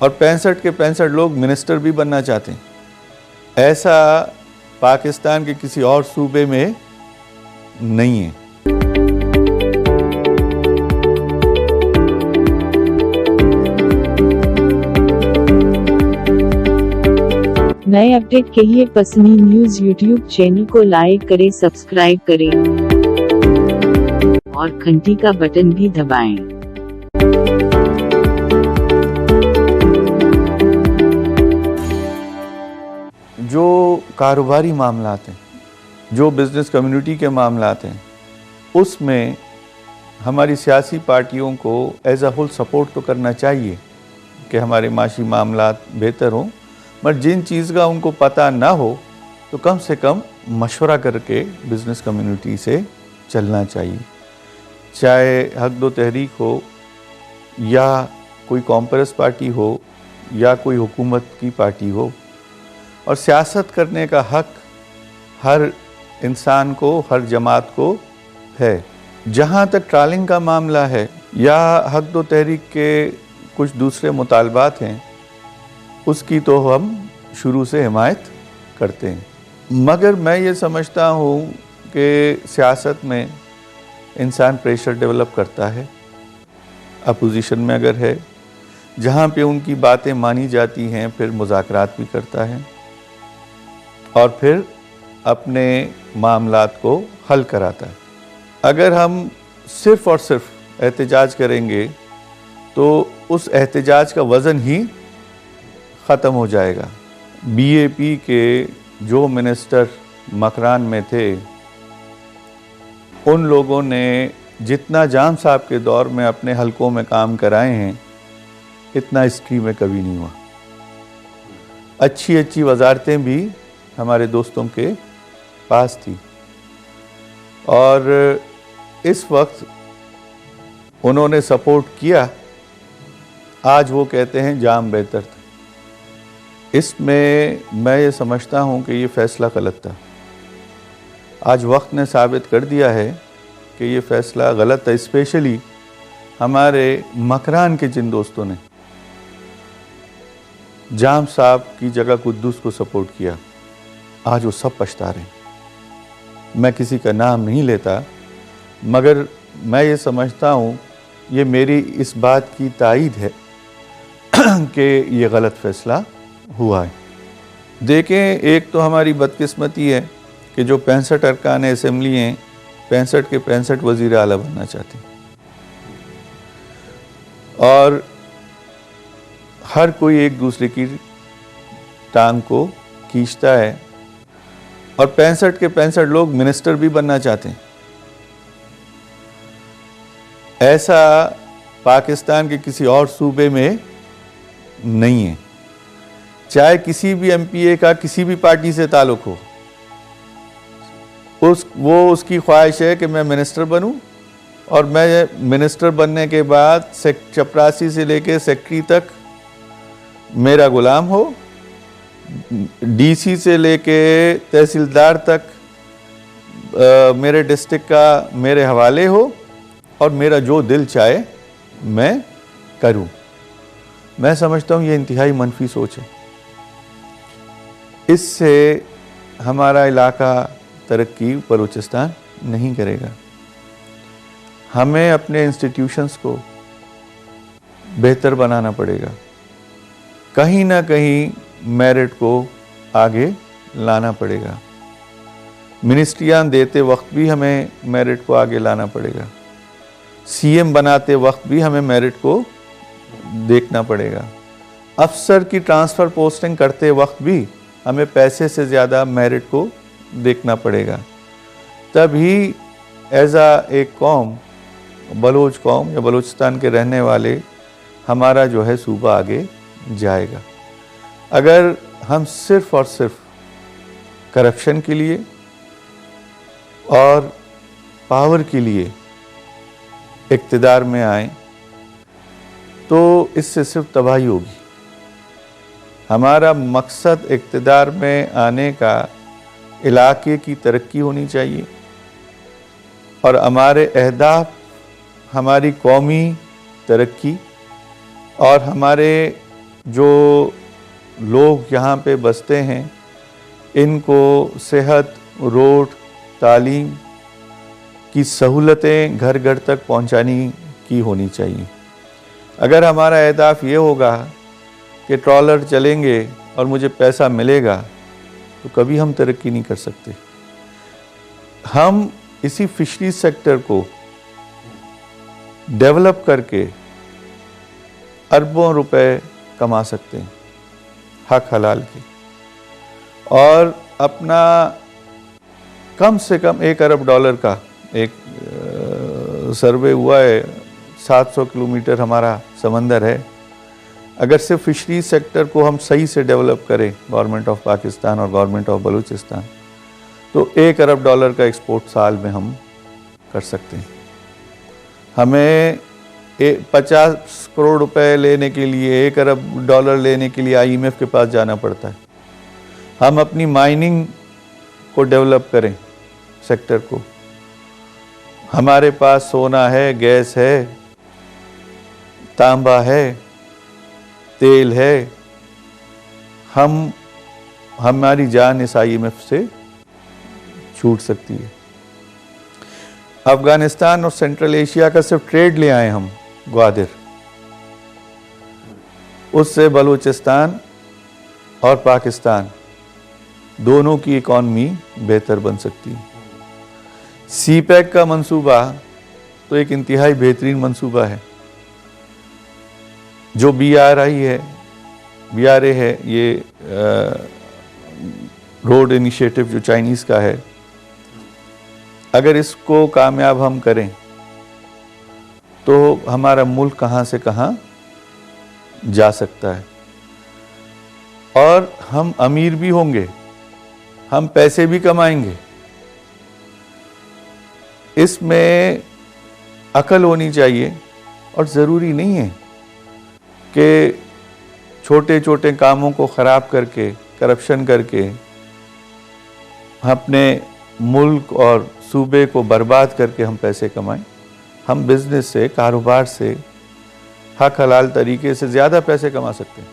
और 65 के 65 लोग मिनिस्टर भी बनना चाहते हैं। ऐसा पाकिस्तान के किसी और सूबे में नहीं है। नए अपडेट के लिए पसनी न्यूज यूट्यूब चैनल को लाइक करें, सब्सक्राइब करें और घंटी का बटन भी दबाएं। जो कारोबारी मामलात हैं, जो बिज़नेस कम्युनिटी के मामलात हैं, उसमें हमारी सियासी पार्टियों को एज अ होल सपोर्ट तो करना चाहिए कि हमारे माशी मामलात बेहतर हों, मगर जिन चीज़ का उनको पता ना हो तो कम से कम मशवरा करके बिज़नेस कम्युनिटी से चलना चाहिए। चाहे हक दो तहरीक हो या कोई कॉम्प्रेस पार्टी हो या कोई हुकूमत की पार्टी हो, और सियासत करने का हक हर इंसान को, हर जमात को है। जहाँ तक ट्रालिंग का मामला है या हक दो तहरीक के कुछ दूसरे मुतालबात हैं, उसकी तो हम शुरू से हिमायत करते हैं, मगर मैं ये समझता हूँ कि सियासत में इंसान प्रेशर डेवलप करता है। अपोजिशन में अगर है, जहाँ पे उनकी बातें मानी जाती हैं, फिर मुज़ाकरात भी करता है और फिर अपने मामलात को हल कराता है। अगर हम सिर्फ़ और सिर्फ एहतजाज करेंगे तो उस एहतजाज का वज़न ही ख़त्म हो जाएगा। बीएपी के जो मिनिस्टर मकरान में थे, उन लोगों ने जितना जाम साहब के दौर में अपने हलकों में काम कराए हैं, इतना हिस्ट्री में कभी नहीं हुआ। अच्छी अच्छी वजारतें भी हमारे दोस्तों के पास थी और इस वक्त उन्होंने सपोर्ट किया, आज वो कहते हैं जाम बेहतर था। इसमें मैं ये समझता हूँ कि ये फ़ैसला गलत था। आज वक्त ने साबित कर दिया है कि ये फ़ैसला गलत था। स्पेशली हमारे मकरान के जिन दोस्तों ने जाम साहब की जगह कुद्दूस को सपोर्ट किया, आज वो सब पछता रहे हैं। मैं किसी का नाम नहीं लेता, मगर मैं ये समझता हूँ, ये मेरी इस बात की तायीद है कि ये गलत फ़ैसला हुआ है। देखें, एक तो हमारी बदकिस्मती है कि जो 65 अरकान असम्बली हैं, 65 के 65 वज़ीर आला बनना चाहते हैं और हर कोई एक दूसरे की टांग को खींचता है और 65 के 65 लोग मिनिस्टर भी बनना चाहते हैं। ऐसा पाकिस्तान के किसी और सूबे में नहीं है। चाहे किसी भी एमपीए का किसी भी पार्टी से ताल्लुक़ हो, वो उसकी ख्वाहिश है कि मैं मिनिस्टर बनूं और मैं मिनिस्टर बनने के बाद चपरासी से लेके सेक्रेटरी तक मेरा गुलाम हो, डीसी से लेके तहसीलदार तक मेरे डिस्ट्रिक्ट का मेरे हवाले हो और मेरा जो दिल चाहे मैं करूं। मैं समझता हूं ये इंतहाई मनफी सोच है। इससे हमारा इलाका तरक्की बलूचिस्तान नहीं करेगा। हमें अपने इंस्टीट्यूशंस को बेहतर बनाना पड़ेगा। कहीं ना कहीं मेरिट को आगे लाना पड़ेगा। मिनिस्ट्रियां देते वक्त भी हमें मेरिट को आगे लाना पड़ेगा। सीएम बनाते वक्त भी हमें मेरिट को देखना पड़ेगा। अफसर की ट्रांसफ़र पोस्टिंग करते वक्त भी हमें पैसे से ज़्यादा मेरिट को देखना पड़ेगा। तभी एक कौम, बलोच कौम या बलूचिस्तान के रहने वाले, हमारा जो है सूबा आगे जाएगा। अगर हम सिर्फ़ और सिर्फ करप्शन के लिए और पावर के लिए इक़्तिदार में आए तो इससे सिर्फ तबाही होगी। हमारा मकसद इक़्तिदार में आने का इलाके की तरक्की होनी चाहिए और हमारे अहदाफ हमारी कौमी तरक्की और हमारे जो लोग यहाँ पे बसते हैं इनको सेहत, रोड, तालीम की सहूलतें घर घर तक पहुँचाने की होनी चाहिए। अगर हमारा अहदाफ ये होगा कि ट्रॉलर चलेंगे और मुझे पैसा मिलेगा तो कभी हम तरक्की नहीं कर सकते। हम इसी फिशरीज सेक्टर को डेवलप करके अरबों रुपए कमा सकते हैं हक हलाल के, और अपना कम से कम $1 अरब का एक सर्वे हुआ है, 700 किलोमीटर हमारा समंदर है। अगर सिर्फ फिशरीज सेक्टर को हम सही से डेवलप करें, गवर्नमेंट ऑफ पाकिस्तान और गवर्नमेंट ऑफ बलूचिस्तान, तो $1 अरब का एक्सपोर्ट साल में हम कर सकते हैं। हमें 50 करोड़ रुपए लेने के लिए, $1 अरब लेने के लिए IMF के पास जाना पड़ता है। हम अपनी माइनिंग को डेवलप करें, सेक्टर को। हमारे पास सोना है, गैस है, तांबा है, तेल है। हमारी जान इस IMF से छूट सकती है। अफगानिस्तान और सेंट्रल एशिया का सिर्फ ट्रेड ले आए हम, ग्वादर, उससे बलूचिस्तान और पाकिस्तान दोनों की इकॉनमी बेहतर बन सकती है। CPEC का मंसूबा तो एक इंतहाई बेहतरीन मंसूबा है। जो BRI है, BRA है, ये रोड इनिशिएटिव जो चाइनीज़ का है, अगर इसको कामयाब हम करें तो हमारा मुल्क कहाँ से कहाँ जा सकता है, और हम अमीर भी होंगे, हम पैसे भी कमाएंगे। इसमें अकल होनी चाहिए, और ज़रूरी नहीं है कि छोटे छोटे कामों को ख़राब करके, करप्शन करके अपने मुल्क और सूबे को बर्बाद करके हम पैसे कमाएं। हम बिज़नेस से, कारोबार से, हक हलाल तरीके से ज़्यादा पैसे कमा सकते हैं।